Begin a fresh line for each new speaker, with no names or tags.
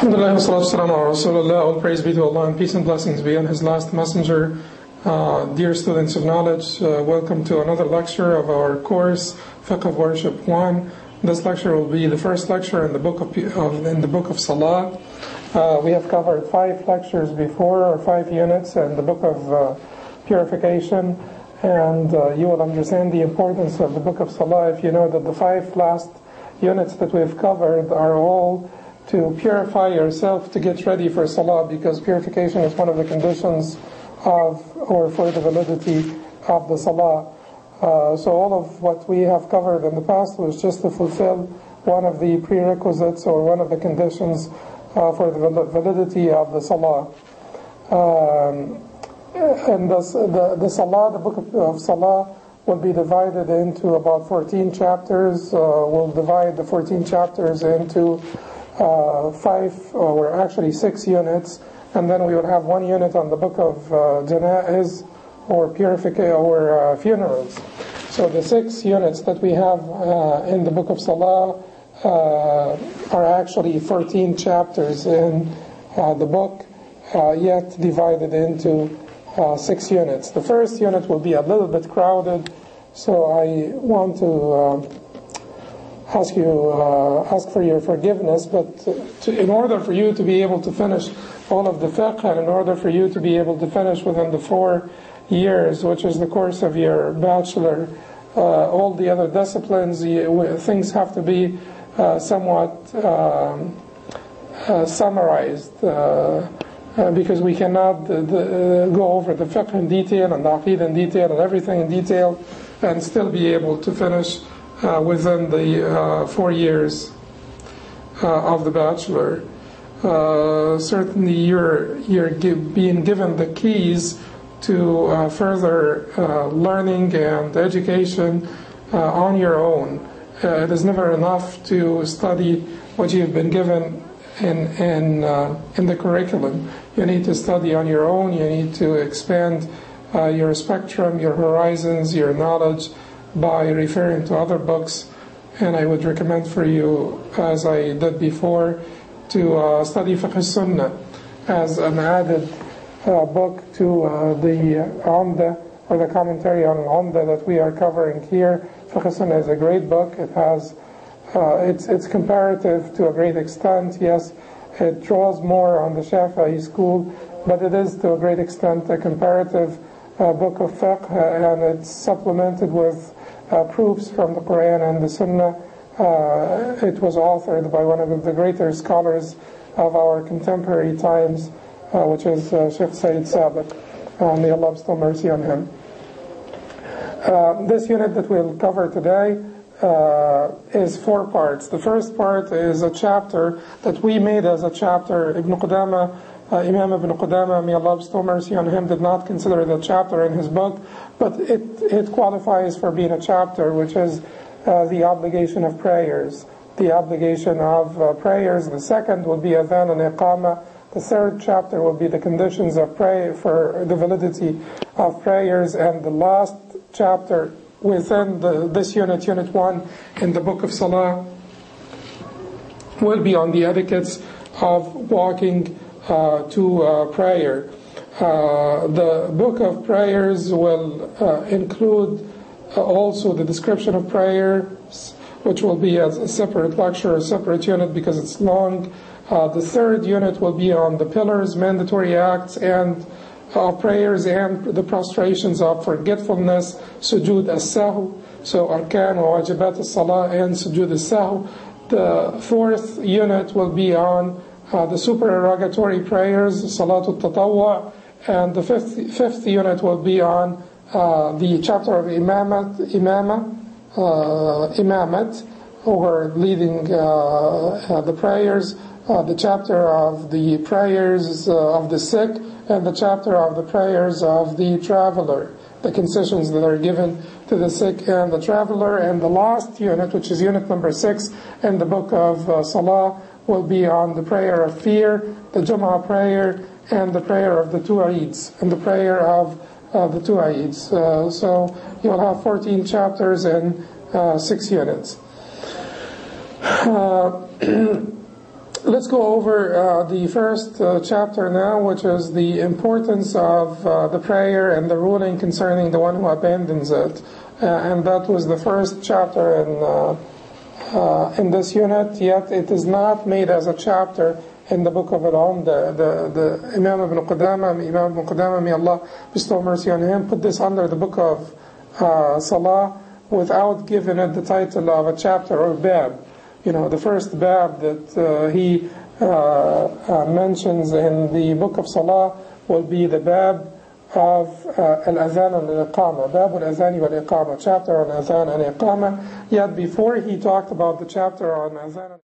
Alhamdulillah, wassalatu wassalamu ala Rasulullah. All praise be to Allah and peace and blessings be on His last messenger. Dear students of knowledge, welcome to another lecture of our course, Fiqh of Worship 1. This lecture will be the first lecture in the book of Salah. We have covered 5 lectures before, or 5 units in the book of purification, and you will understand the importance of the book of Salah if you know that the 5 last units that we've covered are all to purify yourself to get ready for Salah, because purification is one of the conditions of, or for the validity of the Salah. So all of what we have covered in the past was just to fulfill one of the prerequisites or one of the conditions for the validity of the Salah. And the Salah, the book of Salah, will be divided into about 14 chapters. We'll divide the 14 chapters into 5 or actually 6 units, and then we will have 1 unit on the book of janaiz or purification or funerals. So the 6 units that we have in the book of Salah are actually 14 chapters in the book, yet divided into 6 units. The first unit will be a little bit crowded, so I want to ask for your forgiveness, but in order for you to be able to finish all of the fiqh, and in order for you to be able to finish within the 4 years, which is the course of your bachelor, all the other disciplines, things have to be somewhat summarized, because we cannot go over the fiqh in detail and the aqeedah in detail and everything in detail and still be able to finish within the 4 years of the bachelor. Certainly you're being given the keys to further learning and education on your own. It is never enough to study what you've been given in the curriculum. You need to study on your own. You need to expand your spectrum, your horizons, your knowledge, by referring to other books. And I would recommend for you, as I did before, to study Fiqh Sunnah as an added book to the Umdah, or the commentary on Umdah that we are covering here. Fiqh Sunnah is a great book. It has it's comparative to a great extent. Yes, it draws more on the Shafi'i school, but it is to a great extent a comparative book of fiqh, and it's supplemented with proofs from the Quran and the Sunnah. It was authored by one of the greater scholars of our contemporary times, which is Sheikh Sayyid Sabiq. May Allah bestow mercy on him. This unit that we'll cover today is 4 parts. The first part is a chapter that we made as a chapter. Ibn Qudama, Imam Ibn Qudama, may Allah bestow mercy on him, did not consider it a chapter in his book, but it qualifies for being a chapter, which is the obligation of prayers. The obligation of prayers. The second will be adhan and iqama. The third chapter will be the conditions of prayer, for the validity of prayers. And the last chapter within this unit, unit 1 in the book of Salah, will be on the etiquettes of walking to prayer. The book of prayers will include also the description of prayers, which will be as a separate lecture, a separate unit, because it's long. The third unit will be on the pillars, mandatory acts, and prayers, and the prostrations of forgetfulness, sujood as-sahw, so arkan wa wajibat as-salah, and sujood as-sahw. The fourth unit will be on the supererogatory prayers, salatul tatawwa, and the fifth unit will be on the chapter of imamat, or leading the prayers, the chapter of the prayers of the sick, and the chapter of the prayers of the traveler, the concessions that are given to the sick and the traveler. And the last unit, which is unit number 6 in the book of Salah, will be on the prayer of fear, the Jum'ah prayer, and the prayer of the 2 Eids, and the prayer of the 2 Eids. So you'll have 14 chapters and 6 units. Let's go over the first chapter now, which is the importance of the prayer and the ruling concerning the one who abandons it. And that was the first chapter in this unit, yet it is not made as a chapter in the book of Al-Umda. The Imam Ibn Qudama, may Allah bestow mercy on him, put this under the book of Salah without giving it the title of a chapter or bab. The first bab that he mentions in the book of Salah will be the bab of Al-Adhan and Al-Iqama, Bab Al-Adhan wal-Iqama, chapter on Adhan and Iqama. Yet before he talked about the chapter on Adhan